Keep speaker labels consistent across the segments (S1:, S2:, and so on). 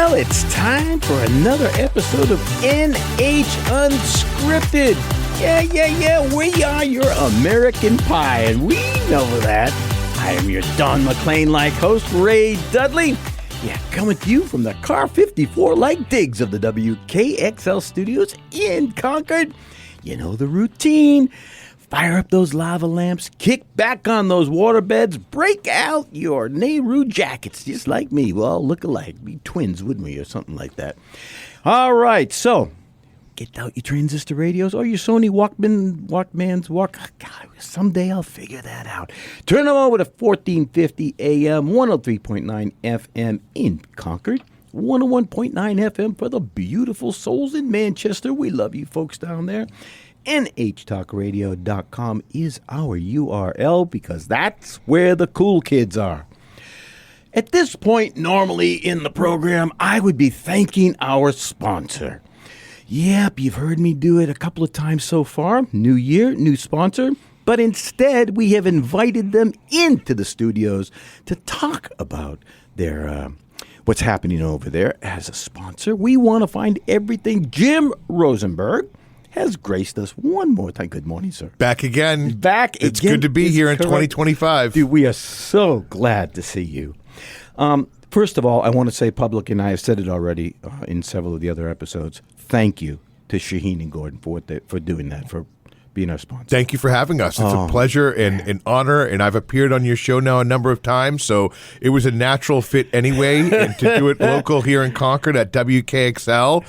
S1: Well, it's time for another episode of NH Unscripted. Yeah, we are your American Pie, and we know that. I am your Don McLean-like host, Ray Dudley. Yeah, coming to you from the Car 54-like digs of the WKXL studios in Concord. You know the routine. Fire up those lava lamps, kick back on those water beds, break out your Nehru jackets, just like me. Well, look alike. Be twins, wouldn't we, or something like that. All right, so get out your transistor radios or your Sony Walkmans. God, someday I'll figure that out. Turn them over to 1450 AM, 103.9 FM in Concord, 101.9 FM for the beautiful souls in Manchester. We love you folks down there. NHTalkRadio.com is our URL because that's where the cool kids are. At this point, normally in the program, I would be thanking our sponsor. Yep, you've heard me do it a couple of times so far. New year, new sponsor. But instead, we have invited them into the studios to talk about their what's happening over there as a sponsor. We want to find everything. Jim Rosenberg has graced us one more time. Good morning, sir.
S2: Back again.
S1: It's
S2: good to be here in 2025.
S1: Dude, we are so glad to see you. First of all, I want to say publicly, and I have said it already in several of the other episodes, thank you to Shaheen and Gordon for doing that, for being our sponsor.
S2: Thank you for having us. It's a pleasure and an honor, and I've appeared on your show now a number of times, so it was a natural fit anyway, and to do it local here in Concord at WKXL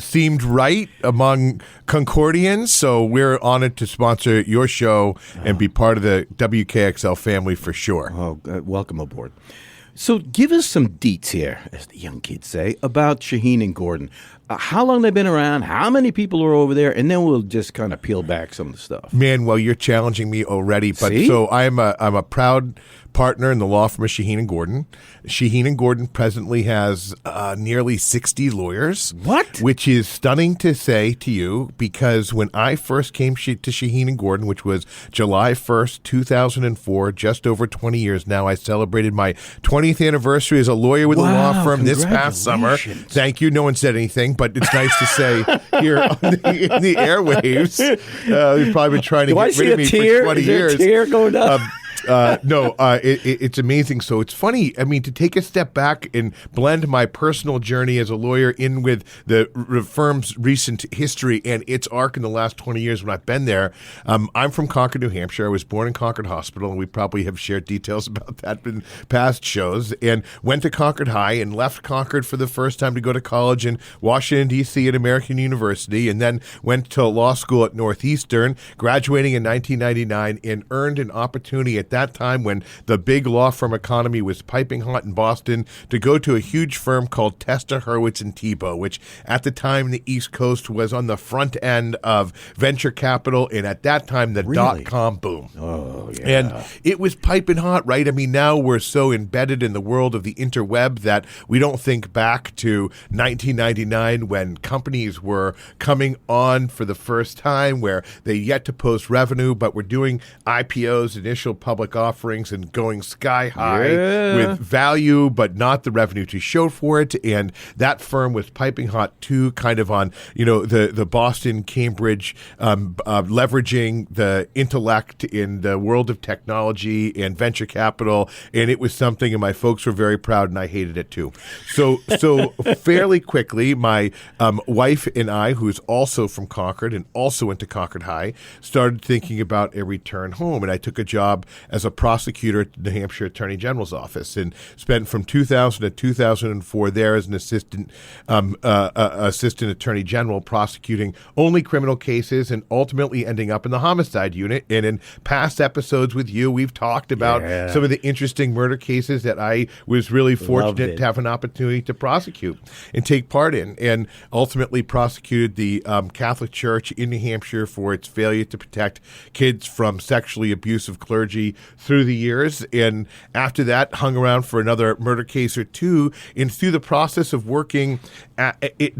S2: seemed right among Concordians, so we're honored to sponsor your show and be part of the WKXL family for sure.
S1: Welcome aboard. So give us some deets here, as the young kids say, about Shaheen and Gordon. How long they've been around, how many people are over there, and then we'll just kind of peel back some of the stuff.
S2: Man, well, you're challenging me already. But
S1: See?
S2: So I'm a proud partner in the law firm of Shaheen and Gordon. Shaheen and Gordon presently has nearly 60 lawyers.
S1: What?
S2: Which is stunning to say to you, because when I first came to Shaheen and Gordon, which was July 1st, 2004, just over 20 years now, I celebrated my 20th anniversary as a lawyer with a law firm this past summer. Thank you. No one said anything, but it's nice to say here on in the airwaves. You've probably been trying to get rid of me for 20 years.
S1: A tear going up?
S2: It's amazing. So it's funny. I mean, to take a step back and blend my personal journey as a lawyer in with the firm's recent history and its arc in the last 20 years when I've been there. I'm from Concord, New Hampshire. I was born in Concord Hospital, and we probably have shared details about that in past shows, and went to Concord High and left Concord for the first time to go to college in Washington, D.C. at American University, and then went to law school at Northeastern, graduating in 1999, and earned an opportunity at that time when the big law firm economy was piping hot in Boston to go to a huge firm called Testa, Hurwitz & Tebow, which at the time in the East Coast was on the front end of venture capital, and at that time the dot-com boom.
S1: Oh, yeah.
S2: And it was piping hot, right? I mean, now we're so embedded in the world of the interweb that we don't think back to 1999 when companies were coming on for the first time, where they yet to post revenue, but were doing IPOs, initial public offerings, and going sky high with value, but not the revenue to show for it. And that firm was piping hot too, kind of on, the Boston, Cambridge, leveraging the intellect in the world of technology and venture capital. And it was something, and my folks were very proud, and I hated it too. So fairly quickly, my wife and I, who's also from Concord and also went to Concord High, started thinking about a return home. And I took a job as a prosecutor at the New Hampshire Attorney General's office, and spent from 2000 to 2004 there as an assistant attorney general, prosecuting only criminal cases, and ultimately ending up in the homicide unit. And in past episodes with you, we've talked about some of the interesting murder cases that I was really fortunate to have an opportunity to prosecute and take part in, and ultimately prosecuted the Catholic Church in New Hampshire for its failure to protect kids from sexually abusive clergy through the years. And after that, hung around for another murder case or two. And through the process of working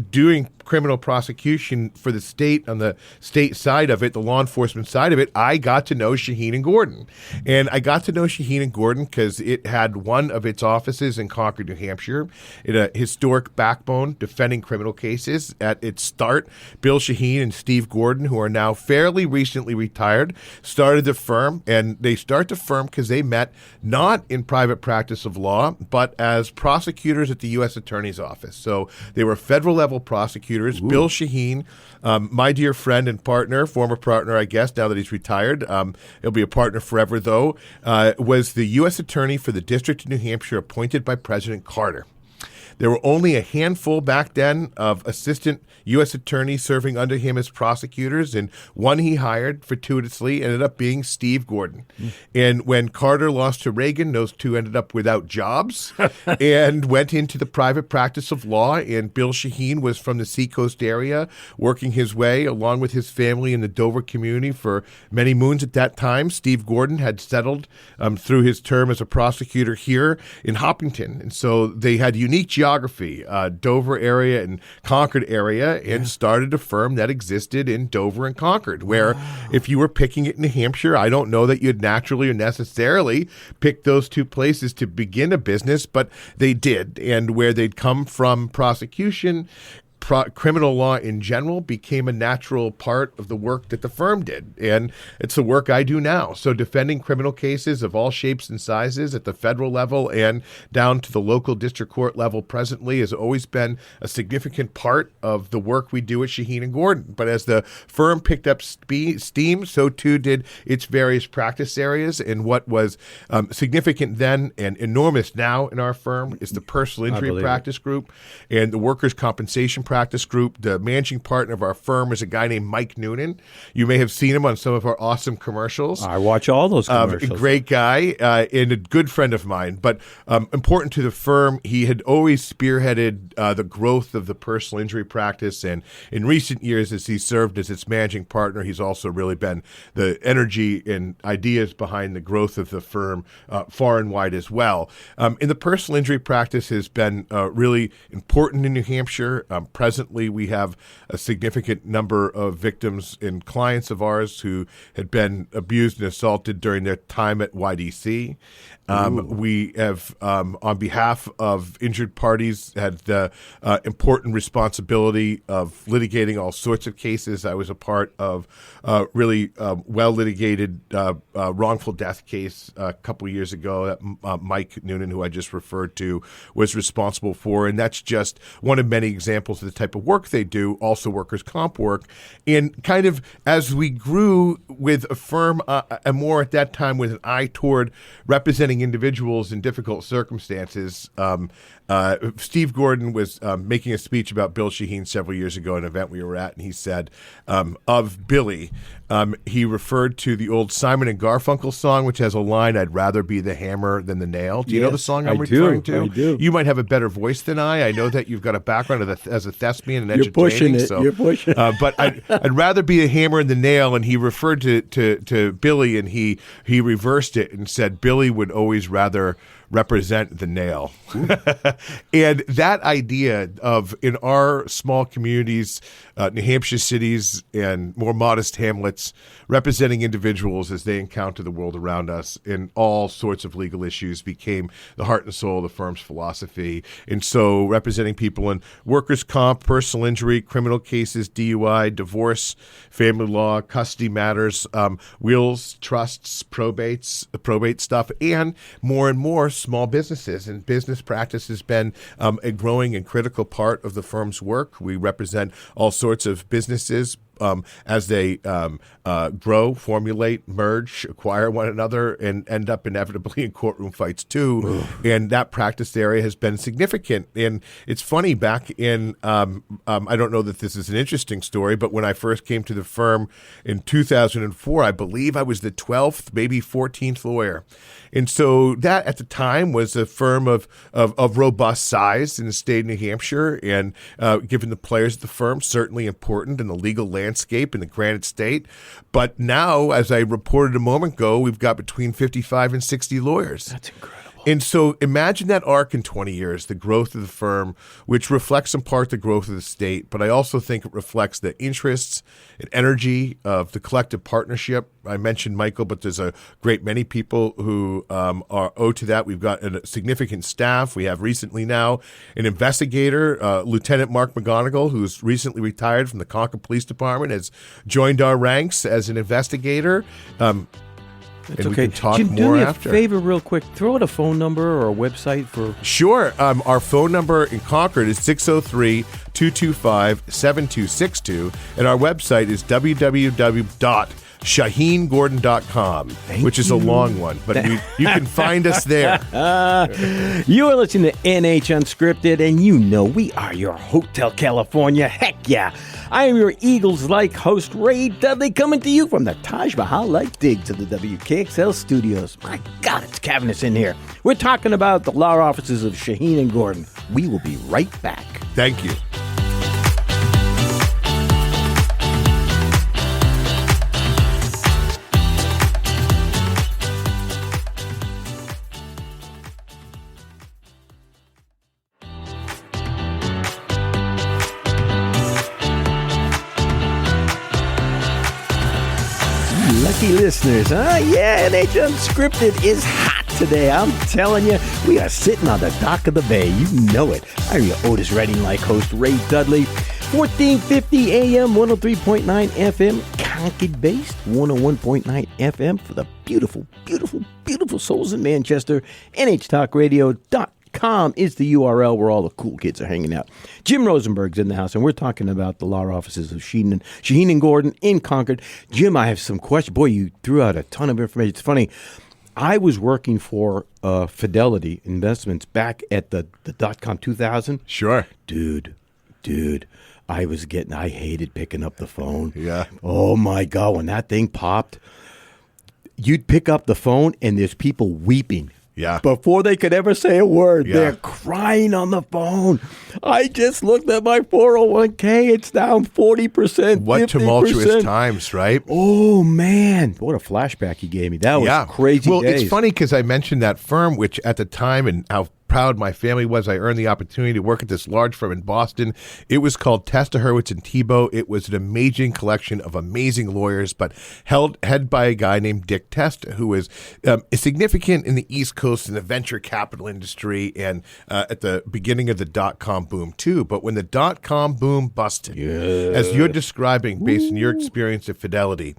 S2: doing criminal prosecution for the state on the state side of it, the law enforcement side of it, I got to know Shaheen and Gordon. And I got to know Shaheen and Gordon because it had one of its offices in Concord, New Hampshire. It had a historic backbone defending criminal cases. At its start, Bill Shaheen and Steve Gordon, who are now fairly recently retired, started the firm. And they start the firm because they met not in private practice of law, but as prosecutors at the U.S. Attorney's Office. So they were federal level prosecutors. Ooh. Bill Shaheen, my dear friend and partner, former partner, I guess, now that he's retired, he'll be a partner forever, though, was the U.S. Attorney for the District of New Hampshire appointed by President Carter. There were only a handful back then of assistant U.S. attorneys serving under him as prosecutors, and one he hired fortuitously ended up being Steve Gordon. And when Carter lost to Reagan, those two ended up without jobs and went into the private practice of law. And Bill Shaheen was from the Seacoast area, working his way along with his family in the Dover community for many moons at that time. Steve Gordon had settled through his term as a prosecutor here in Hopkinton. And so they had unique geography, Dover area and Concord area, and started a firm that existed in Dover and Concord, where if you were picking it in New Hampshire, I don't know that you'd naturally or necessarily pick those two places to begin a business, but they did. And where they'd come from prosecution, criminal law in general became a natural part of the work that the firm did. And it's the work I do now. So defending criminal cases of all shapes and sizes at the federal level and down to the local district court level presently has always been a significant part of the work we do at Shaheen and Gordon. But as the firm picked up steam, so too did its various practice areas. And what was significant then and enormous now in our firm is the personal injury practice group and the workers' compensation practice group. The managing partner of our firm is a guy named Mike Noonan. You may have seen him on some of our awesome commercials.
S1: I watch all those commercials.
S2: A great guy and a good friend of mine. But important to the firm, he had always spearheaded the growth of the personal injury practice. And in recent years, as he served as its managing partner, he's also really been the energy and ideas behind the growth of the firm far and wide as well. And the personal injury practice has been really important in New Hampshire. Presently, we have a significant number of victims and clients of ours who had been abused and assaulted during their time at YDC. We have, on behalf of injured parties, had the important responsibility of litigating all sorts of cases. I was a part of really well-litigated wrongful death case a couple years ago that Mike Noonan, who I just referred to, was responsible for. And that's just one of many examples of the type of work they do, also workers' comp work. And kind of as we grew with a firm, and more at that time with an eye toward representing individuals in difficult circumstances, Steve Gordon was making a speech about Bill Shaheen several years ago at an event we were at, and he said of Billy, he referred to the old Simon and Garfunkel song, which has a line, "I'd rather be the hammer than the nail." Do you know the song I'm referring to?
S1: I do.
S2: You might have a better voice than I know that you've got a background as a thespian and
S1: You're pushing it.
S2: So,
S1: You're pushing it.
S2: But I'd rather be a hammer and the nail, and he referred to Billy, and he reversed it and said Billy would always rather represent the nail. And that idea of, in our small communities, New Hampshire cities and more modest hamlets, representing individuals as they encounter the world around us in all sorts of legal issues became the heart and soul of the firm's philosophy. And so representing people in workers' comp, personal injury, criminal cases, DUI, divorce, family law, custody matters, wills, trusts, probate stuff, and more small businesses. And business practice has been a growing and critical part of the firm's work. We represent all sorts of businesses as they grow, formulate, merge, acquire one another, and end up inevitably in courtroom fights too. Oof. And that practice area has been significant. And it's funny, back in, I don't know that this is an interesting story, but when I first came to the firm in 2004, I believe I was the 12th, maybe 14th lawyer. And so that at the time was a firm of robust size in the state of New Hampshire, and given the players of the firm, certainly important in the legal landscape in the Granite State. But now, as I reported a moment ago, we've got between 55 and 60 lawyers.
S1: That's incredible.
S2: And so imagine that arc in 20 years, the growth of the firm, which reflects in part the growth of the state, but I also think it reflects the interests and energy of the collective partnership. I mentioned Michael, but there's a great many people who are owed to that. We've got a significant staff. We have recently now an investigator, Lieutenant Mark McGonigal, who's recently retired from the Concord Police Department, has joined our ranks as an investigator.
S1: That's
S2: and
S1: okay.
S2: we can talk
S1: Jim,
S2: more
S1: do me
S2: after.
S1: a favor real quick. Throw out a phone number or a website for...
S2: Sure. Our phone number in Concord is 603-225-7262, and our website is www.shaheengordon.com, which is a long one, but you can find us there.
S1: You are listening to NH Unscripted, and you know we are your Hotel California. Heck yeah. I am your Eagles-like host, Ray Dudley, coming to you from the Taj Mahal-like digs of the WKXL studios. My God, it's cavernous in here. We're talking about the law offices of Shaheen and Gordon. We will be right back.
S2: Thank you.
S1: Lucky listeners, huh? Yeah, NH Unscripted is hot today. I'm telling you, we are sitting on the dock of the bay. You know it. I'm your Otis Redding like host, Ray Dudley. 1450 AM, 103.9 FM, Concord-based, 101.9 FM for the beautiful, beautiful, beautiful souls in Manchester. NHTalkRadio.com is the URL where all the cool kids are hanging out. Jim Rosenberg's in the house, and we're talking about the law offices of Shaheen and Gordon in Concord. Jim, I have some questions. Boy, you threw out a ton of information. It's funny. I was working for Fidelity Investments back at the .com 2000.
S2: Sure.
S1: Dude. I hated picking up the phone.
S2: Yeah.
S1: Oh, my God. When that thing popped, you'd pick up the phone, and there's people weeping.
S2: Yeah.
S1: Before they could ever say a word,
S2: Yeah.
S1: they're crying on the phone. I just looked at my 401k. It's down 40%.
S2: What
S1: 50%.
S2: tumultuous times, right?
S1: Oh, man. What a flashback you gave me. That was crazy
S2: Well,
S1: days.
S2: it's funny because I mentioned that firm, which at the time, and how proud my family was, I earned the opportunity to work at this large firm in Boston. It was called Testa, Hurwitz and Tebow. It was an amazing collection of amazing lawyers, but head by a guy named Dick Testa, who was significant in the East Coast in the venture capital industry and at the beginning of the .com boom too. But when the .com boom busted, as you're describing based on your experience at Fidelity,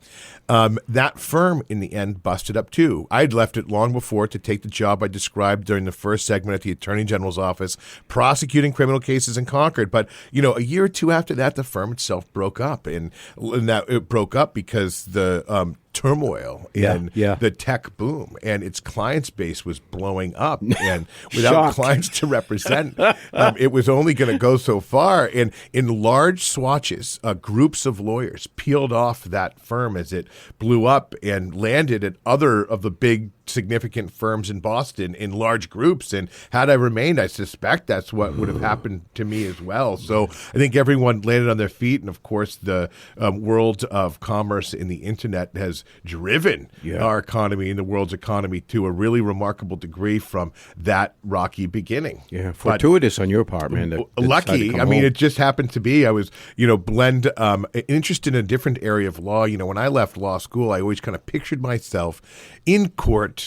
S2: that firm in the end busted up too. I'd left it long before to take the job I described during the first segment at the Attorney General's office, prosecuting criminal cases in Concord. But, a year or two after that, the firm itself broke up. And that it broke up because the turmoil and the tech boom and its clients base was blowing up, and without clients to represent, it was only going to go so far. And in large swatches, groups of lawyers peeled off that firm as it blew up and landed at other of the big significant firms in Boston in large groups. And had I remained, I suspect that's what would have happened to me as well. So I think everyone landed on their feet. And of course, the world of commerce and the internet has driven our economy and the world's economy to a really remarkable degree from that rocky beginning.
S1: Yeah, fortuitous on your part, man.
S2: Lucky. I mean, it just happened to be. I was, interested in a different area of law. When I left law school, I always kind of pictured myself in court,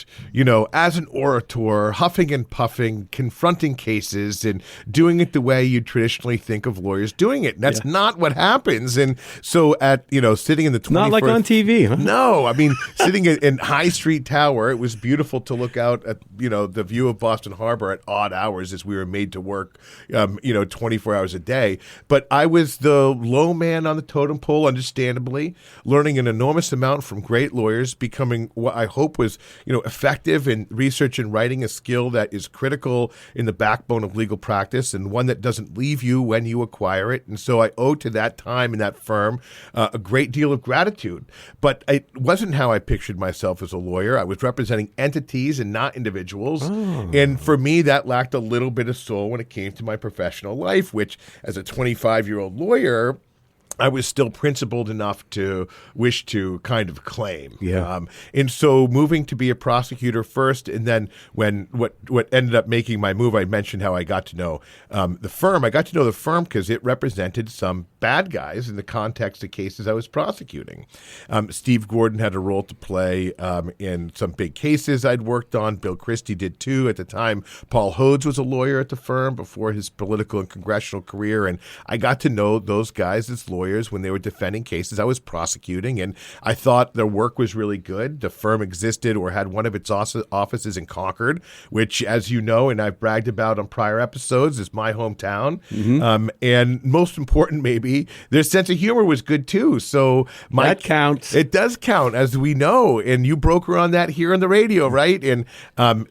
S2: as an orator, huffing and puffing, confronting cases and doing it the way you traditionally think of lawyers doing it. And that's not what happens. And so sitting in the 21st...
S1: Not like on TV, huh?
S2: No. I mean, sitting in High Street Tower, it was beautiful to look out at, the view of Boston Harbor at odd hours as we were made to work, 24 hours a day. But I was the low man on the totem pole, understandably, learning an enormous amount from great lawyers, becoming what I hope was, effective in research and writing, a skill that is critical in the backbone of legal practice and one that doesn't leave you when you acquire it. And so I owe to that time in that firm a great deal of gratitude. But it wasn't how I pictured myself as a lawyer. I was representing entities and not individuals. And for me, that lacked a little bit of soul when it came to my professional life, which as a 25-year-old lawyer, I was still principled enough to wish to kind of claim.
S1: Yeah.
S2: And so moving to be a prosecutor first, and then when what ended up making my move, I mentioned how I got to know the firm. I got to know the firm because it represented some bad guys in the context of cases I was prosecuting. Steve Gordon had a role to play in some big cases I'd worked on. Bill Christie did too. At the time, Paul Hodes was a lawyer at the firm before his political and congressional career, and I got to know those guys as lawyers when they were defending cases I was prosecuting, and I thought their work was really good. The firm existed or had one of its offices in Concord, which, as you know, and I've bragged about on prior episodes, is my hometown. And most important, maybe, their sense of humor was good too. So
S1: that counts.
S2: It does count, as we know, and you broker on that here on the radio, right? And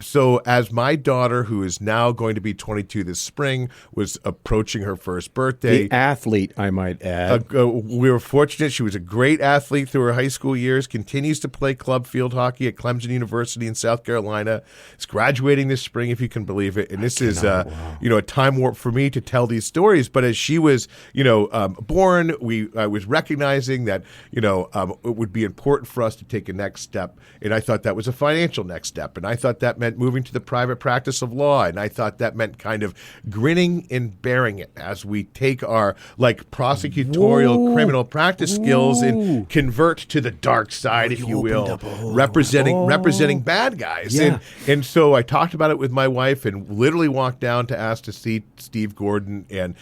S2: so as my daughter, who is now going to be 22 this spring, was approaching her first birthday.
S1: The athlete, I might add.
S2: We were fortunate. She was a great athlete through her high school years, continues to play club field hockey at Clemson University in South Carolina. Is graduating this spring, if you can believe it. And this is a time warp for me to tell these stories. But as she was, born, I was recognizing that, it would be important for us to take a next step. And I thought that was a financial next step. And I thought that meant moving to the private practice of law. And I thought that meant kind of grinning and bearing it as we take our prosecutorial criminal practice skills and convert to the dark side, if you will, representing bad guys.
S1: Yeah.
S2: And so I talked about it with my wife and literally walked down to ask to see Steve Gordon and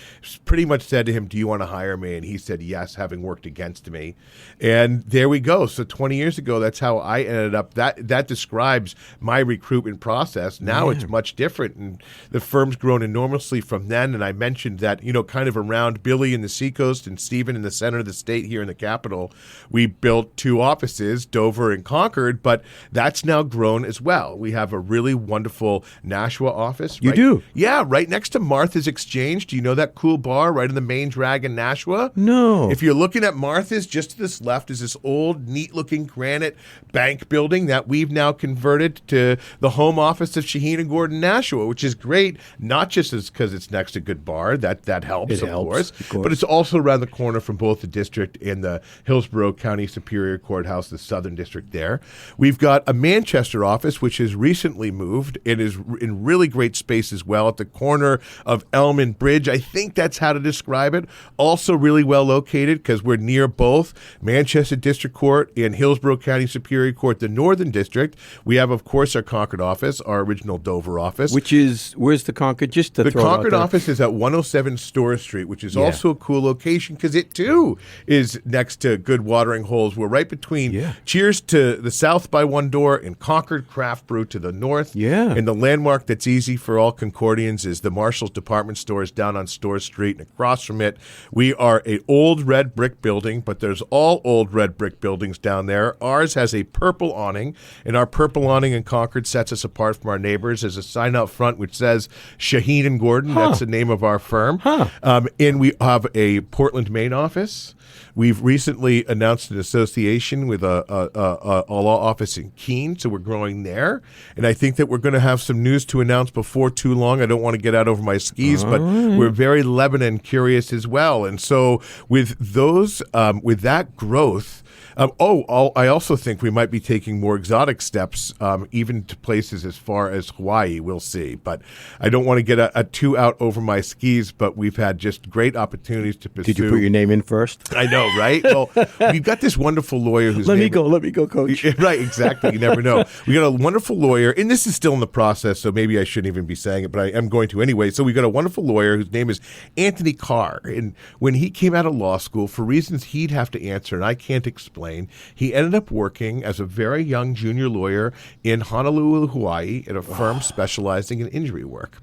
S2: pretty much said to him, "Do you want to hire me?" And he said yes, having worked against me. And there we go. So 20 years ago, that's how I ended up. That describes my recruitment process. Now it's much different, and the firm's grown enormously from then. And I mentioned that, kind of around Billy in the Seacoast and Stephen in the center of the state here in the capital, we built two offices, Dover and Concord, but that's now grown as well. We have a really wonderful Nashua office.
S1: You do?
S2: Yeah, right next to Martha's Exchange. Do you know that cool bar right in the main drag in Nashua?
S1: No.
S2: If you're looking at Martha's, just to this left is this old, neat-looking granite bank building that we've now converted to the home office of Shaheen and Gordon Nashua, which is great, not just because it's next to a good bar. That helps, of course. But it's also around the corner from both the district and the Hillsborough County Superior Courthouse, the Southern District there. We've got a Manchester office, which has recently moved and is in really great space as well at the corner of Elm and Bridge. I think that's how to describe it. Also really well located because we're near both Manchester District Court and Hillsborough County Superior Court, the Northern District. We have, of course, our Concord office, our original Dover office.
S1: Which is, where's the Concord? Just to
S2: the
S1: throw
S2: Concord
S1: it out there.
S2: office is at 107 Store Street, which is also a cool location because it, too, is next to good watering holes. We're right between Cheers to the south by one door and Concord Craft Brew to the north.
S1: Yeah.
S2: And the landmark that's easy for all Concordians is the Marshall's Department Stores down on Store Street, and across from it, we are an old red brick building, but there's all old red brick buildings down there. Ours has a purple awning, and our purple awning in Concord sets us apart from our neighbors. There's a sign out front which says Shaheen and Gordon. That's the name of our firm. And we have a Portland, Maine office. We've recently announced an association with a law office in Keene, so we're growing there. And I think that we're going to have some news to announce before too long. I don't want to get out over my skis, but we're very Lebanon curious as well. And so with those, with that growth, I also think we might be taking more exotic steps, even to places as far as Hawaii. We'll see. But I don't want to get a too out over my skis, but we've had just great opportunities to pursue.
S1: Did you put your name in first?
S2: I know, right? Well, we've got this wonderful lawyer who's
S1: Let me go, coach.
S2: Right, exactly. You never know. We got a wonderful lawyer, and this is still in the process, so maybe I shouldn't even be saying it, but I am going to anyway. So we got a wonderful lawyer whose name is Anthony Carr. And when he came out of law school, for reasons he'd have to answer, and I can't explain, he ended up working as a very young junior lawyer in Honolulu, Hawaii, at a firm specializing in injury work.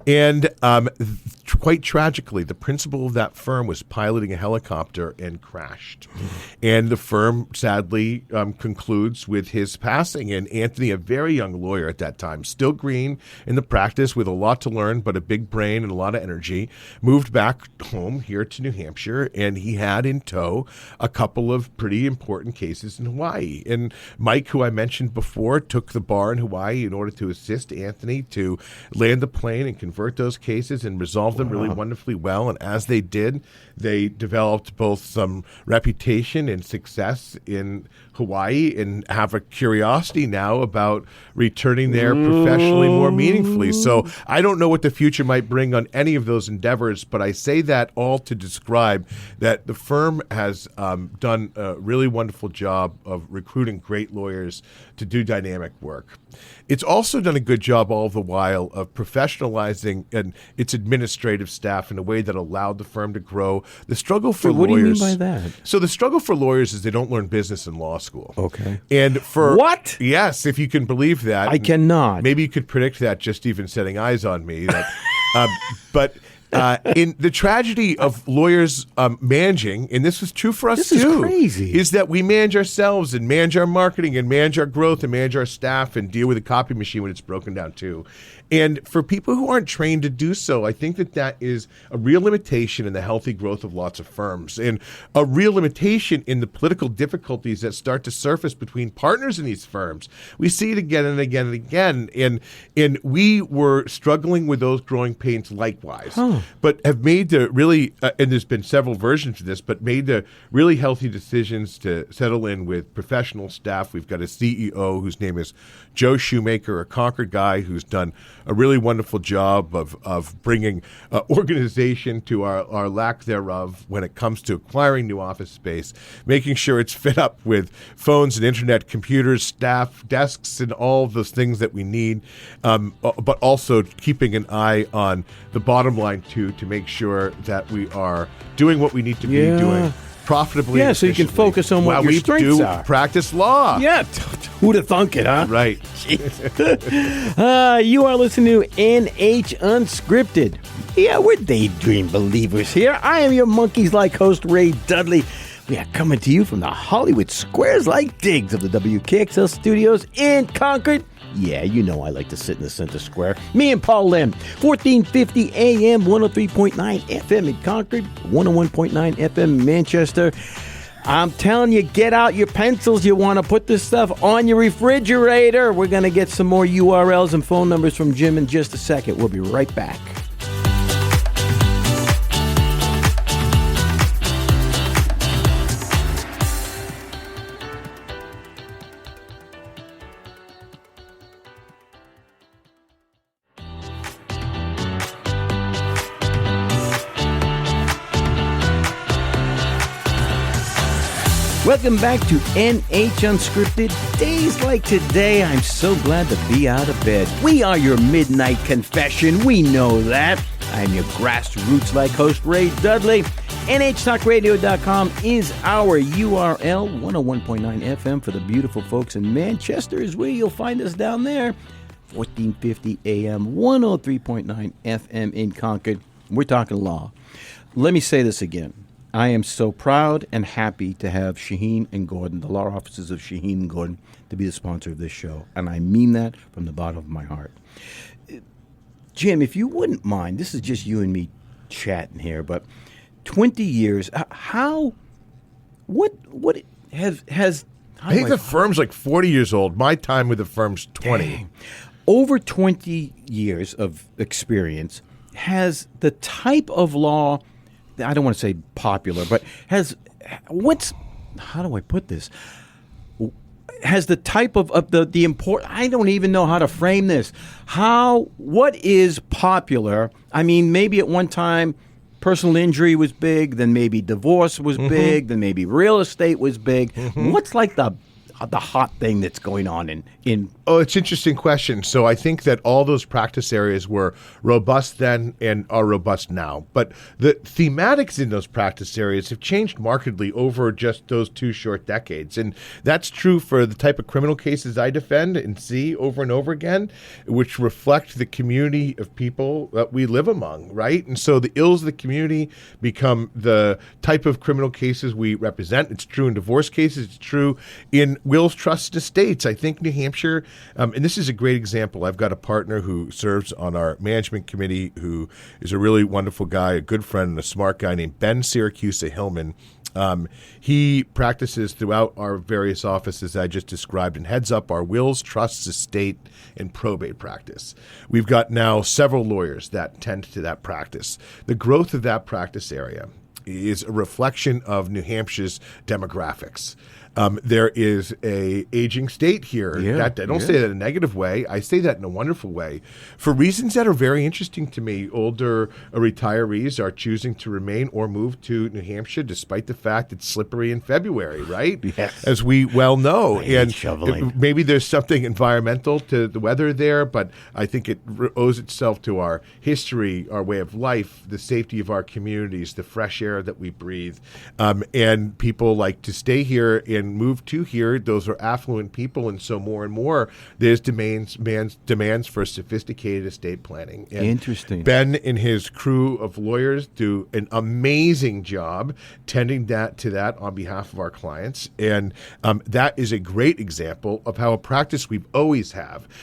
S2: And quite tragically, the principal of that firm was piloting a helicopter and crashed. And the firm sadly concludes with his passing. And Anthony, a very young lawyer at that time, still green in the practice with a lot to learn, but a big brain and a lot of energy, moved back home here to New Hampshire. And he had in tow a couple of pretty important important cases in Hawaii. And Mike, who I mentioned before, took the bar in Hawaii in order to assist Anthony to land the plane and convert those cases and resolve them really wonderfully well. And as they did, they developed both some reputation and success in Hawaii and have a curiosity now about returning there professionally more meaningfully. So I don't know what the future might bring on any of those endeavors, but I say that all to describe that the firm has done a really wonderful job of recruiting great lawyers to do dynamic work. It's also done a good job all the while of professionalizing its administrative staff in a way that allowed the firm to grow. The struggle for lawyers...
S1: What do you mean by that?
S2: So the struggle for lawyers is they don't learn business in law school.
S1: Okay.
S2: And for...
S1: What?
S2: Yes, if you can believe that.
S1: I cannot.
S2: Maybe you could predict that just even setting eyes on me. That, but... in the tragedy of lawyers managing, and this is true for us too,
S1: is crazy,
S2: is that we manage ourselves and manage our marketing and manage our growth and manage our staff and deal with a copy machine when it's broken down too. And for people who aren't trained to do so, I think that is a real limitation in the healthy growth of lots of firms and a real limitation in the political difficulties that start to surface between partners in these firms. We see it again and again and again. And we were struggling with those growing pains likewise, but have made the really, and there's been several versions of this, but made the really healthy decisions to settle in with professional staff. We've got a CEO whose name is Joe Shoemaker, a Concord guy who's done a really wonderful job of bringing organization to our lack thereof when it comes to acquiring new office space, making sure it's fit up with phones and internet, computers, staff, desks, and all those things that we need, but also keeping an eye on the bottom line, too, to make sure that we are doing what we need to be doing profitably.
S1: Yeah, so you can focus on what your strengths are.
S2: Practice law.
S1: Yeah, who'd have thunk it, huh?
S2: Right.
S1: You are listening to NH Unscripted. Yeah, we're daydream believers here. I am your monkeys-like host, Ray Dudley. We are coming to you from the Hollywood Squares-like digs of the WKXL studios in Concord. Yeah, you know I like to sit in the center square. Me and Paul Lim, 1450 AM, 103.9 FM in Concord, 101.9 FM in Manchester. I'm telling you, get out your pencils. You want to put this stuff on your refrigerator. We're going to get some more URLs and phone numbers from Jim in just a second. We'll be right back. Welcome back to NH Unscripted. Days like today, I'm so glad to be out of bed. We are your midnight confession. We know that. I'm your grassroots-like host, Ray Dudley. NHTalkRadio.com is our URL. 101.9 FM for the beautiful folks in Manchester is where you'll find us down there. 1450 AM, 103.9 FM in Concord. We're talking law. Let me say this again. I am so proud and happy to have Shaheen and Gordon, the law offices of Shaheen and Gordon, to be the sponsor of this show. And I mean that from the bottom of my heart. Jim, if you wouldn't mind, this is just you and me chatting here, but 20 years, what has...
S2: I think the firm's like 40 years old. My time with the firm's 20.
S1: Dang. Over 20 years of experience, has the type of law... I don't want to say popular, but how do I put this? Has the type of the important, I don't even know how to frame this. What is popular? I mean, maybe at one time personal injury was big, then maybe divorce was big, then maybe real estate was big. What's like the hot thing that's going on in
S2: Oh, it's an interesting question. So I think that all those practice areas were robust then and are robust now. But the thematics in those practice areas have changed markedly over just those 2 short decades. And that's true for the type of criminal cases I defend and see over and over again, which reflect the community of people that we live among, right? And so the ills of the community become the type of criminal cases we represent. It's true in divorce cases. It's true in wills, trusts, and estates. I think New Hampshire, and this is a great example. I've got a partner who serves on our management committee who is a really wonderful guy, a good friend, and a smart guy named Ben Syracuse Hillman. He practices throughout our various offices I just described and heads up our wills, trusts, estate, and probate practice. We've got now several lawyers that tend to that practice. The growth of that practice area is a reflection of New Hampshire's demographics. There is a aging state here. I don't say that in a negative way. I say that in a wonderful way. For reasons that are very interesting to me, older retirees are choosing to remain or move to New Hampshire despite the fact it's slippery in February, right?
S1: Yes.
S2: As we well know. And
S1: shoveling.
S2: maybe there's something environmental to the weather there, but I think it owes itself to our history, our way of life, the safety of our communities, the fresh air that we breathe. And people like to stay here and move to here. Those are affluent people, and so more and more there's demands for sophisticated estate planning. And
S1: interesting.
S2: Ben and his crew of lawyers do an amazing job tending to that on behalf of our clients, and that is a great example of how a practice we've always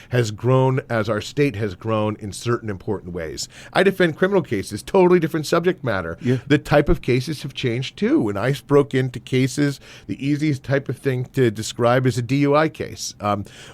S2: has grown as our state has grown in certain important ways. I defend criminal cases, totally different subject matter.
S1: Yeah.
S2: The type of cases have changed too. When I broke into cases, the easiest type of thing to describe is a DUI case.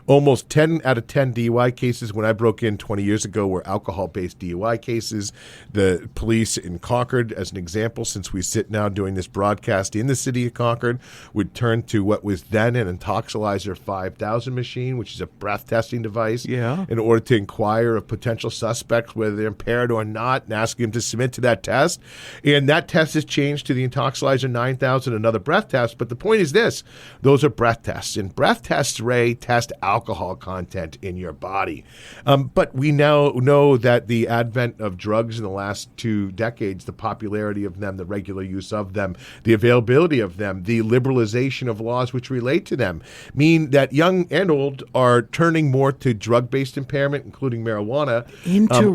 S2: Almost 10 out of 10 DUI cases when I broke in 20 years ago were alcohol-based DUI cases. The police in Concord, as an example, since we sit now doing this broadcast in the city of Concord, would turn to what was then an Intoxilizer 5000 machine, which is a breath testing device, in order to inquire of potential suspects, whether they're impaired or not, and ask them to submit to that test. And that test has changed to the Intoxilizer 9000, another breath test. But the point is this: those are breath tests. And breath tests, Ray, test alcohol content in your body. But we now know that the advent of drugs in the last 2 decades, the popularity of them, the regular use of them, the availability of them, the liberalization of laws which relate to them, mean that young and old are turning more to drug-based impairment, including marijuana,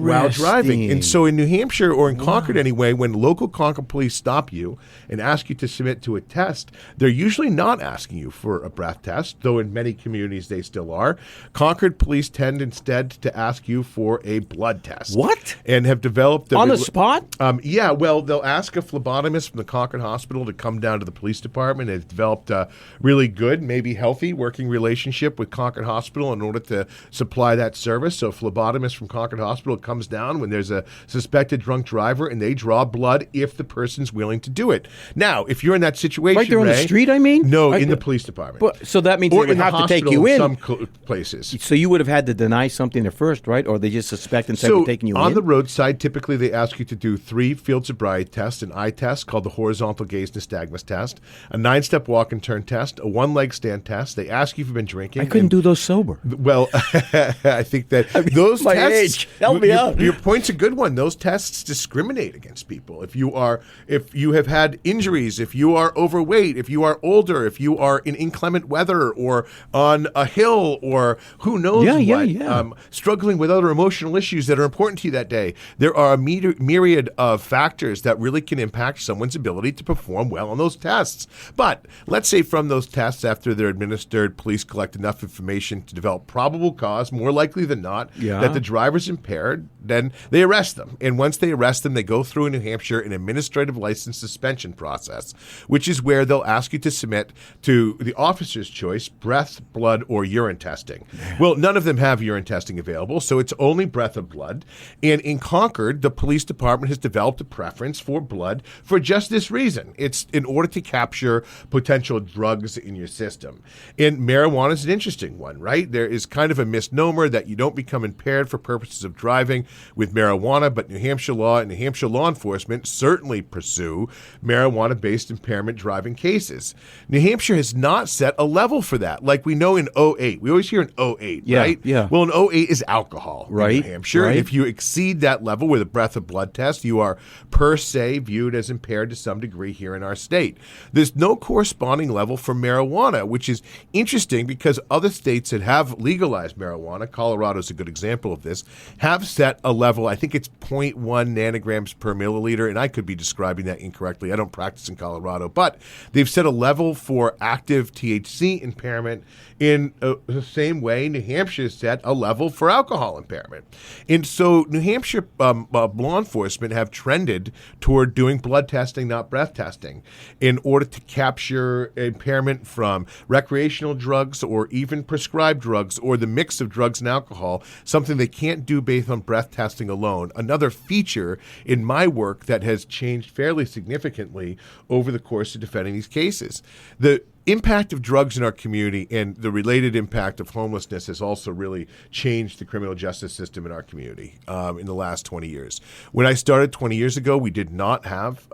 S2: while driving. And so in New Hampshire, or in Concord anyway, when local Concord police stop you and ask you to submit to a test, they're usually not asking you for a breath test, though in many communities they still are. Concord police tend instead to ask you for a blood test.
S1: What?
S2: And have developed...
S1: On the spot?
S2: Well, they'll ask a phlebotomist from the Concord Hospital to come down to the police department. They've developed a really good, maybe healthy, working relationship with Concord Hospital in order to supply that service. So a phlebotomist from Concord Hospital comes down when there's a suspected drunk driver, and they draw blood if the person's willing to do it. Now, if you're in that situation,
S1: Right there on the street, I mean?
S2: No, in the police department.
S1: But, so that means
S2: or
S1: they would
S2: in
S1: have
S2: the
S1: to take
S2: hospital
S1: you in.
S2: some places.
S1: So you would have had to deny something at first, right? Or they just suspect and said we're taking you in?
S2: On the roadside, typically they ask you to do 3 field sobriety tests, an eye test called the horizontal gaze nystagmus test, a 9-step walk and turn test, a 1-leg stand test. They ask you if you've been drinking.
S1: I couldn't do those sober.
S2: Well, I think that those
S1: my
S2: tests...
S1: age. Help me out.
S2: Your point's a good one. Those tests discriminate against people. If you have had injuries, if you are overweight, if you are older, if you are in inclement weather or on a hill or who knows what, struggling with other emotional issues that are important to you that day, there are a myriad of factors that really can impact someone's ability to perform well on those tests. But let's say from those tests, after they're administered, police collect enough information to develop probable cause, more likely than not, that the driver's impaired, then they arrest them. And once they arrest them, they go through in New Hampshire an administrative license suspension process, which is where they'll ask you to submit to the officer's choice, breath, blood, or urine testing. Well, none of them have urine testing available, so it's only breath or blood. And in Concord, the police department has developed a preference for blood for just this reason. It's in order to capture potential drugs in your system. And marijuana is an interesting one, right? There is kind of a misnomer that you don't become impaired for purposes of driving with marijuana, but New Hampshire law and New Hampshire law enforcement certainly pursue marijuana-based impairment driving cases. New Hampshire has not set a level for that, like we know in 08. We always hear in 08, right?
S1: Yeah.
S2: Well, in 08 is alcohol in New Hampshire.
S1: Right.
S2: If you exceed that level with a breath of blood test, you are per se viewed as impaired to some degree here in our state. There's no corresponding level for marijuana, which is interesting because other states that have legalized marijuana, Colorado is a good example of this, have set a level, I think it's 0.1 nanograms per milliliter, and I could be describing that incorrectly. I don't practice in Colorado, but they've set a level for for active THC impairment in the same way New Hampshire set a level for alcohol impairment. And so New Hampshire law enforcement have trended toward doing blood testing, not breath testing, in order to capture impairment from recreational drugs or even prescribed drugs or the mix of drugs and alcohol, something they can't do based on breath testing alone. Another feature in my work that has changed fairly significantly over the course of defending these cases. The impact of drugs in our community and the related impact of homelessness has also really changed the criminal justice system in our community in the last 20 years. When I started 20 years ago, we did not have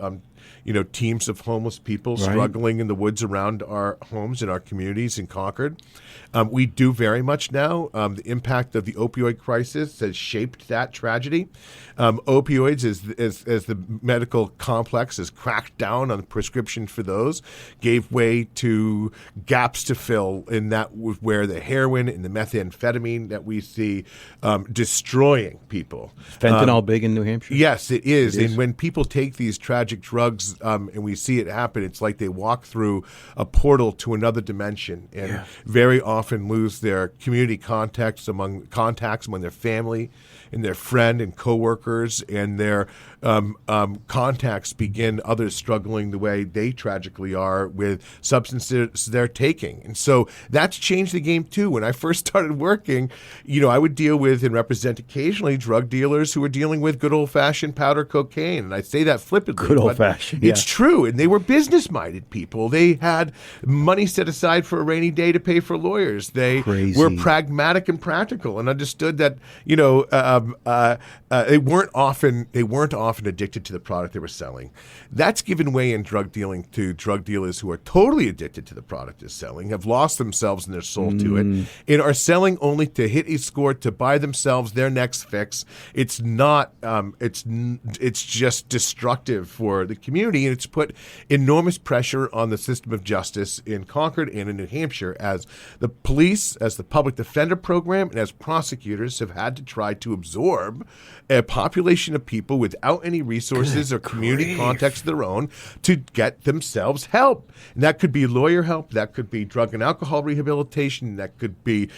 S2: teams of homeless people struggling in the woods around our homes in our communities in Concord. We do very much now. The impact of the opioid crisis has shaped that tragedy. Opioids, as the medical complex has cracked down on the prescription for those, gave way to gaps to fill in that where the heroin and the methamphetamine that we see destroying people.
S1: Fentanyl big in New Hampshire?
S2: Yes, it is. And when people take these tragic drugs and we see it happen, it's like they walk through a portal to another dimension and very often lose their community contacts among their family and their friend and coworkers, and their contacts begin others struggling the way they tragically are with substances they're taking. And so that's changed the game too. When I first started working, I would deal with and represent occasionally drug dealers who were dealing with good old-fashioned powder cocaine. And I say that flippantly.
S1: Good old-fashioned,
S2: It's true. And they were business-minded people. They had money set aside for a rainy day to pay for lawyers. They were pragmatic and practical and understood that, they weren't often addicted to the product they were selling. That's given way in drug dealing to drug dealers who are totally addicted to the product they're selling, have lost themselves and their soul to it, and are selling only to hit a score to buy themselves their next fix. It's not. It's just destructive for the community, and it's put enormous pressure on the system of justice in Concord and in New Hampshire as the police, as the public defender program, and as prosecutors have had to try to absorb a population of people without any resources or community context of their own to get themselves help. And that could be lawyer help, that could be drug and alcohol rehabilitation, that could be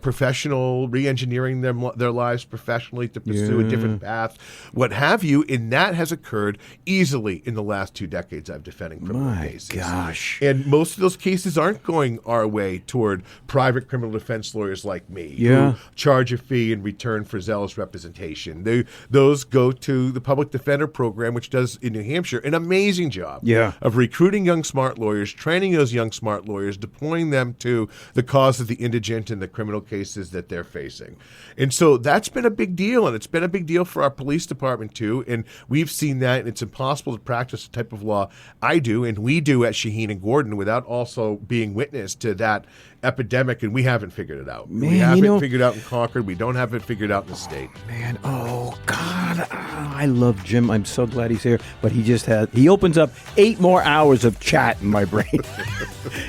S2: professional re-engineering their lives professionally to pursue a different path, what have you. And that has occurred easily in the last 2 decades I've defending criminal cases.
S1: Gosh.
S2: And most of those cases aren't going our way toward private criminal defense lawyers like me who charge a fee in return for zealous representation. Those go to the public defender program, which does in New Hampshire an amazing job of recruiting young smart lawyers, training those young smart lawyers, deploying them to the cause of the indigent and the criminal cases that they're facing. And so that's been a big deal, and it's been a big deal for our police department too. And we've seen that, and it's impossible to practice the type of law I do and we do at Shaheen and Gordon without also being witness to that epidemic, and we haven't figured it out. We haven't figured it out in Concord. We don't have it figured out in the state.
S1: Man, oh God, I love Jim. I'm so glad he's here. But he opens up 8 more hours of chat in my brain.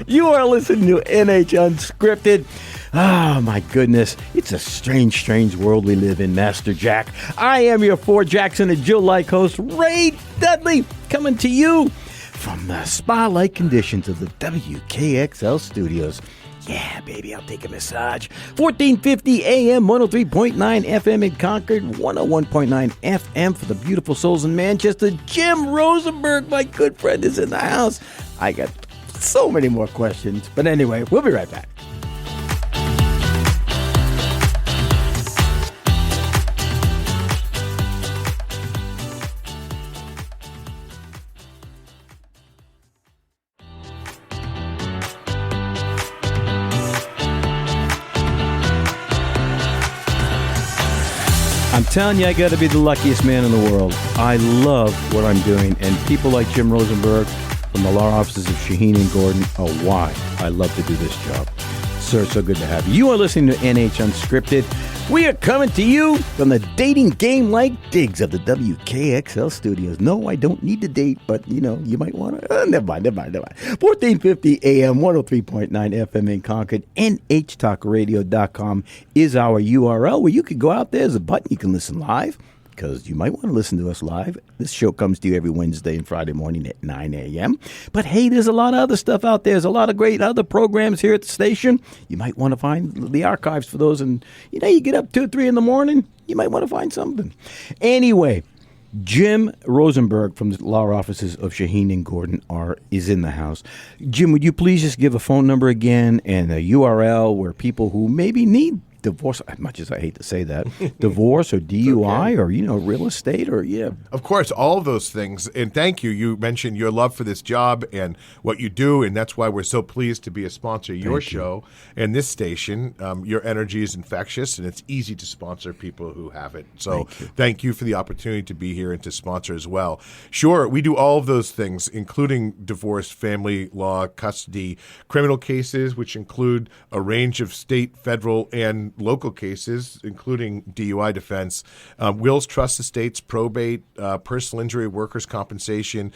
S1: You are listening to NH Unscripted. Oh, my goodness. It's a strange, strange world we live in, Master Jack. I am your Fort Jackson and Jill-like host, Ray Dudley, coming to you from the spa-like conditions of the WKXL studios. Yeah, baby, I'll take a massage. 1450 AM, 103.9 FM in Concord, 101.9 FM for the beautiful souls in Manchester. Jim Rosenberg, my good friend, is in the house. I got so many more questions. But anyway, we'll be right back. I'm telling you, I got to be the luckiest man in the world. I love what I'm doing, and people like Jim Rosenberg from the law offices of Shaheen and Gordon are why I love to do this job. Sir, so good to have you. You are listening to NH Unscripted. We are coming to you from the dating game-like digs of the WKXL studios. No, I don't need to date, but, you might want to. Never mind. 1450 AM, 103.9 FM in Concord. NHTalkRadio.com is our URL where you can go out there. There's a button. You can listen live. because you might want to listen to us live. This show comes to you every Wednesday and Friday morning at 9 a.m. But hey, there's a lot of other stuff out there. There's a lot of great other programs here at the station. You might want to find the archives for those. And, you get up 2 or 3 in the morning, you might want to find something. Anyway, Jim Rosenberg from the law offices of Shaheen and Gordon is in the house. Jim, would you please just give a phone number again and a URL where people who maybe need divorce, as much as I hate to say that, divorce or DUI or, real estate or,
S2: Of course, all of those things. And thank you. You mentioned your love for this job and what you do, and that's why we're so pleased to be a sponsor of your show and this station. Your energy is infectious, and it's easy to sponsor people who have it. So thank you for the opportunity to be here and to sponsor as well. Sure, we do all of those things, including divorce, family law, custody, criminal cases, which include a range of state, federal, and local cases, including DUI defense, wills, trust estates, probate, personal injury, workers' compensation,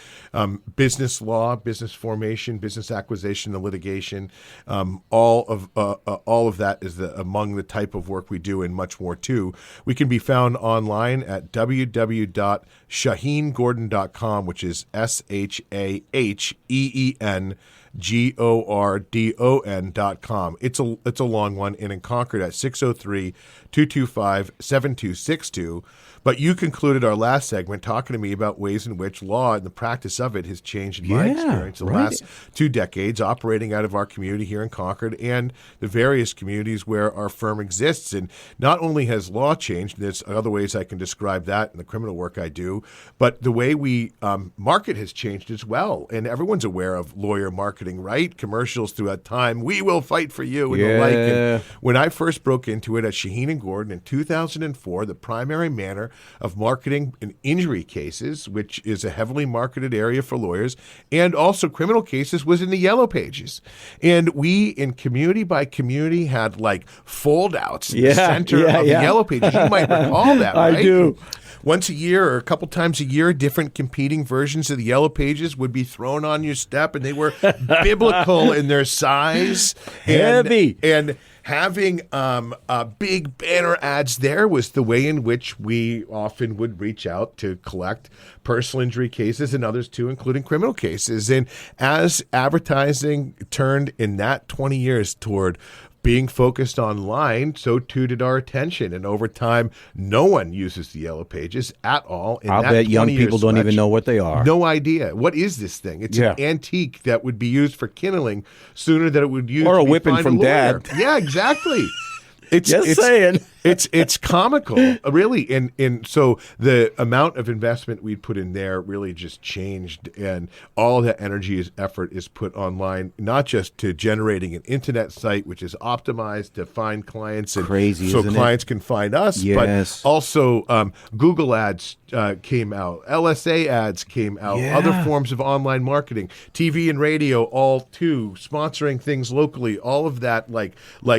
S2: business law, business formation, business acquisition, and litigation. All of that is among the type of work we do, and much more too. We can be found online at www.shaheengordon.com, which is ShaheengOrdon.com. It's a long one, and in Concord at 603-225-7262. But you concluded our last segment talking to me about ways in which law and the practice of it has changed in my experience the last 2 decades, operating out of our community here in Concord and the various communities where our firm exists. And not only has law changed, and there's other ways I can describe that in the criminal work I do, but the way we market has changed as well. And everyone's aware of lawyer marketing, right? Commercials throughout time. We will fight for you and the like. And when I first broke into it at Shaheen and Gordon in 2004, the primary manner of marketing in injury cases, which is a heavily marketed area for lawyers, and also criminal cases, was in the Yellow Pages. And we, in community by community, had like fold-outs in the center of the Yellow Pages. You might recall that, right?
S1: I do.
S2: Once a year or a couple times a year, different competing versions of the Yellow Pages would be thrown on your step, and they were biblical in their size.
S1: Heavy.
S2: And having big banner ads there was the way in which we often would reach out to collect personal injury cases and others too, including criminal cases. And as advertising turned in that 20 years toward being focused online, so too did our attention. And over time, no one uses the Yellow Pages at all.
S1: I'll bet young people don't even know what they are.
S2: No idea. What is this thing? It's an antique that would be used for kindling sooner than it would use
S1: or
S2: to
S1: a whipping from dad.
S2: Yeah, exactly. It's
S1: saying.
S2: It's comical, really. And so the amount of investment we put in there really just changed, and all that energy effort is put online, not just to generating an internet site which is optimized to find clients and so clients can find us, but also Google ads came out, LSA ads came out, other forms of online marketing, TV and radio, all too, sponsoring things locally, all of that, like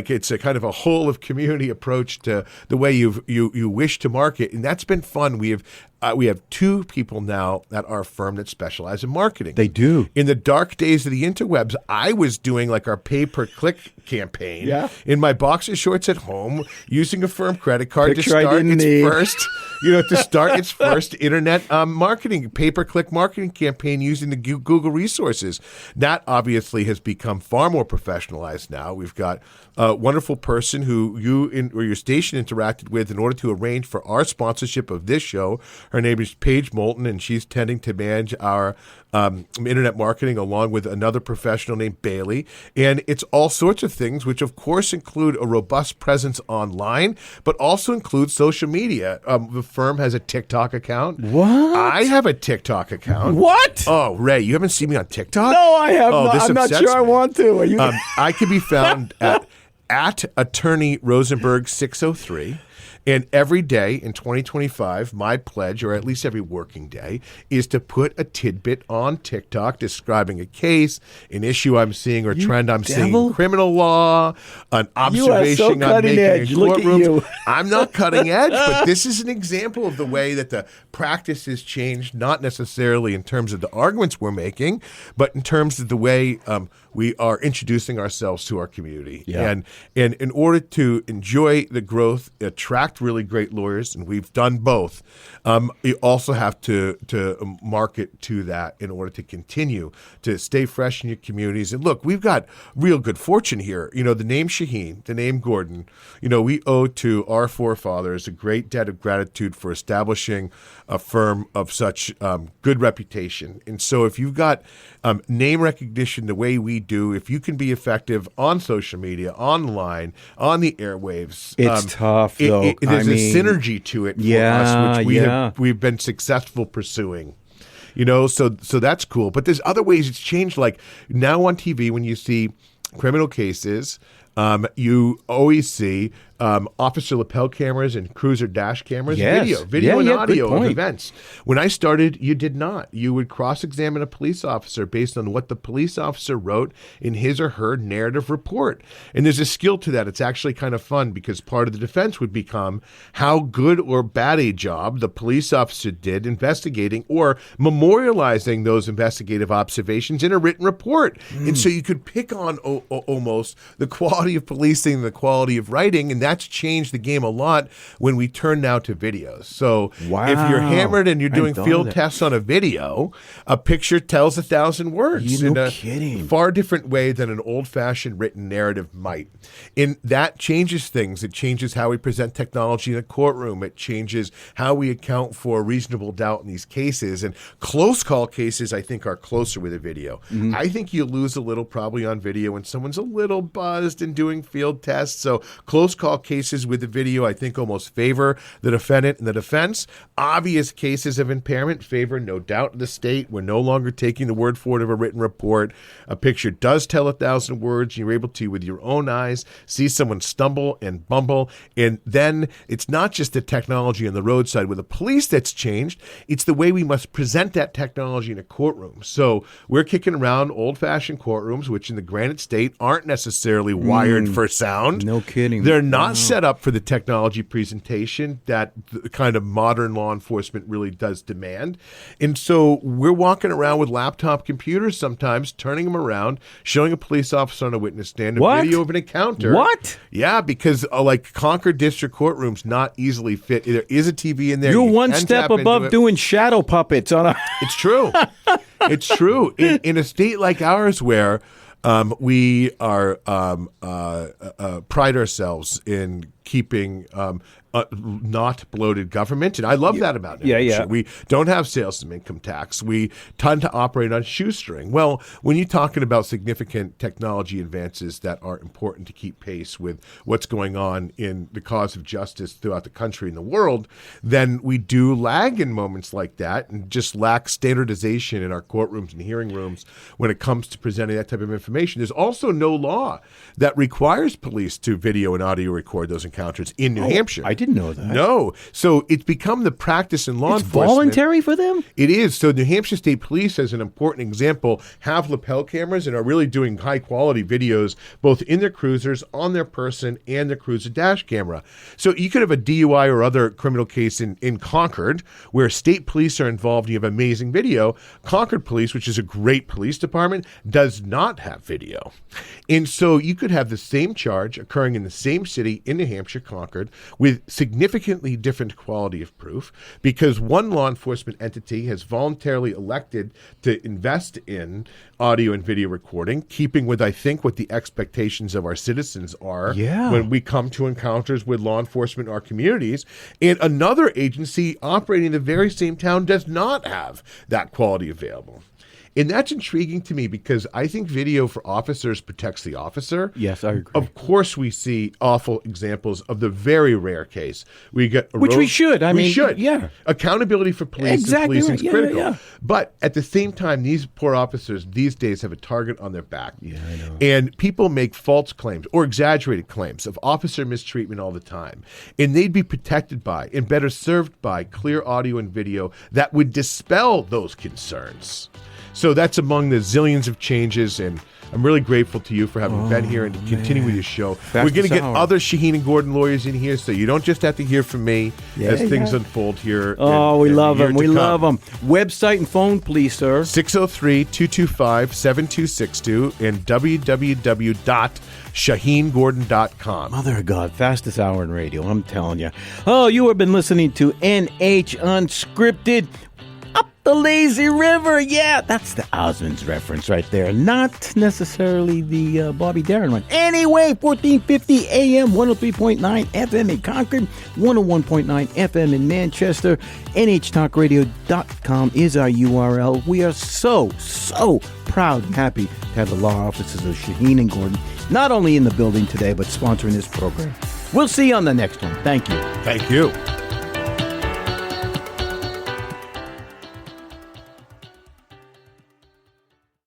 S2: it's a kind of a whole of community approach to the way you wish to market, and that's been fun. We have 2 people now at our firm that specialize in marketing.
S1: They do.
S2: In the dark days of the interwebs, I was doing like our pay-per-click campaign in my boxer shorts at home, using a firm credit card to start its first internet marketing, pay-per-click marketing campaign using the Google resources. That obviously has become far more professionalized now. We've got a wonderful person who your station interacted with in order to arrange for our sponsorship of this show. Her name is Paige Moulton, and she's tending to manage our internet marketing along with another professional named Bailey. And it's all sorts of things, which of course include a robust presence online, but also include social media. The firm has a TikTok account.
S1: What?
S2: I have a TikTok account.
S1: What?
S2: Oh, Ray, you haven't seen me on TikTok?
S1: No, I have not. I'm not sure I want to. Are you?
S2: I can be found at Attorney Rosenberg 603. And every day in 2025, my pledge, or at least every working day, is to put a tidbit on TikTok describing a case, an issue I'm seeing or trend I'm seeing in criminal law, an observation I'm making in courtrooms. I'm not cutting edge, but this is an example of the way that the practice has changed, not necessarily in terms of the arguments we're making, but in terms of the way we are introducing ourselves to our community. And in order to enjoy the growth, attract really great lawyers, and we've done both. You also have to market to that in order to continue to stay fresh in your communities. And look, we've got real good fortune here. You know, the name Shaheen, the name Gordon, you know, we owe to our forefathers a great debt of gratitude for establishing a firm of such good reputation. And so if you've got name recognition the way we do, if you can be effective on social media, online, on the airwaves,
S1: it's tough, though.
S2: There's a synergy to it for us, which we've been successful pursuing. You know, so that's cool. But there's other ways it's changed. Like now on TV, when you see criminal cases, you always see officer lapel cameras and cruiser dash cameras, video and audio of events. When I started, you did not. You would cross-examine a police officer based on what the police officer wrote in his or her narrative report. And there's a skill to that. It's actually kind of fun because part of the defense would become how good or bad a job the police officer did investigating or memorializing those investigative observations in a written report. And so you could pick on almost the quality of policing, the quality of writing, and that's changed the game a lot when we turn now to videos. So if you're hammered and you're doing field tests on a video, a picture tells 1,000 words in a far different way than an old-fashioned written narrative might. And that changes things. It changes how we present technology in a courtroom. It changes how we account for reasonable doubt in these cases. And close call cases, I think, are closer with a video. I think you lose a little probably on video when someone's a little buzzed and doing field tests. So close call cases with the video, I think, almost favor the defendant and the defense. Obvious cases of impairment favor, no doubt, the state. We're no longer taking the word for it of a written report. A picture does tell 1,000 words. You're able to, with your own eyes, see someone stumble and bumble. And then it's not just the technology on the roadside with the police that's changed. It's the way we must present that technology in a courtroom. So we're kicking around old-fashioned courtrooms, which in the Granite State aren't necessarily wired for sound.
S1: No kidding.
S2: They're not set up for the technology presentation that the kind of modern law enforcement really does demand. And so we're walking around with laptop computers sometimes, turning them around, showing a police officer on a witness stand a video of an encounter.
S1: What?
S2: Yeah, because like Concord District courtrooms not easily fit. There is a TV in there.
S1: You're one step above doing shadow puppets on a...
S2: It's true. It's true. In a state like ours where we are pride ourselves in keeping not bloated government, and I love that about it. We don't have sales and income tax. We tend to operate on shoestring. Well, when you're talking about significant technology advances that are important to keep pace with what's going on in the cause of justice throughout the country and the world, then we do lag in moments like that and just lack standardization in our courtrooms and hearing rooms when it comes to presenting that type of information. There's also no law that requires police to video and audio record those encounters in New Hampshire.
S1: I didn't know that.
S2: No. So it's become the practice in law enforcement.
S1: It's voluntary for them?
S2: It is. So New Hampshire State Police, as an important example, have lapel cameras and are really doing high-quality videos both in their cruisers, on their person, and their cruiser dash camera. So you could have a DUI or other criminal case in Concord where state police are involved and you have amazing video. Concord Police, which is a great police department, does not have video. And so you could have the same charge occurring in the same city in New Hampshire, Concord, with significantly different quality of proof because one law enforcement entity has voluntarily elected to invest in audio and video recording, keeping with, I think, what the expectations of our citizens are when we come to encounters with law enforcement in our communities. And another agency operating in the very same town does not have that quality available. And that's intriguing to me because I think video for officers protects the officer.
S1: Yes, I agree.
S2: Of course, we see awful examples of the very rare case. We get
S1: which we should.
S2: We should. Yeah. Accountability for police and policing is critical. But at the same time, these poor officers these days have a target on their back.
S1: Yeah, I know.
S2: And people make false claims or exaggerated claims of officer mistreatment all the time. And they'd be protected by and better served by clear audio and video that would dispel those concerns. So that's among the zillions of changes, and I'm really grateful to you for having been here and continue with your show. We're going to get other Shaheen and Gordon lawyers in here, so you don't just have to hear from me as things unfold here.
S1: We love them. We love them. Website and phone, please, sir.
S2: 603-225-7262 and www.shaheengordon.com.
S1: Mother of God, fastest hour in radio, I'm telling you. Oh, you have been listening to NH Unscripted. Up the lazy river. Yeah, that's the Osmonds reference right there. Not necessarily the Bobby Darin one. Anyway, 1450 AM, 103.9 FM in Concord, 101.9 FM in Manchester. NHTalkRadio.com is our URL. We are so proud and happy to have the law offices of Shaheen and Gordon not only in the building today, but sponsoring this program. We'll see you on the next one. Thank you.
S2: Thank you.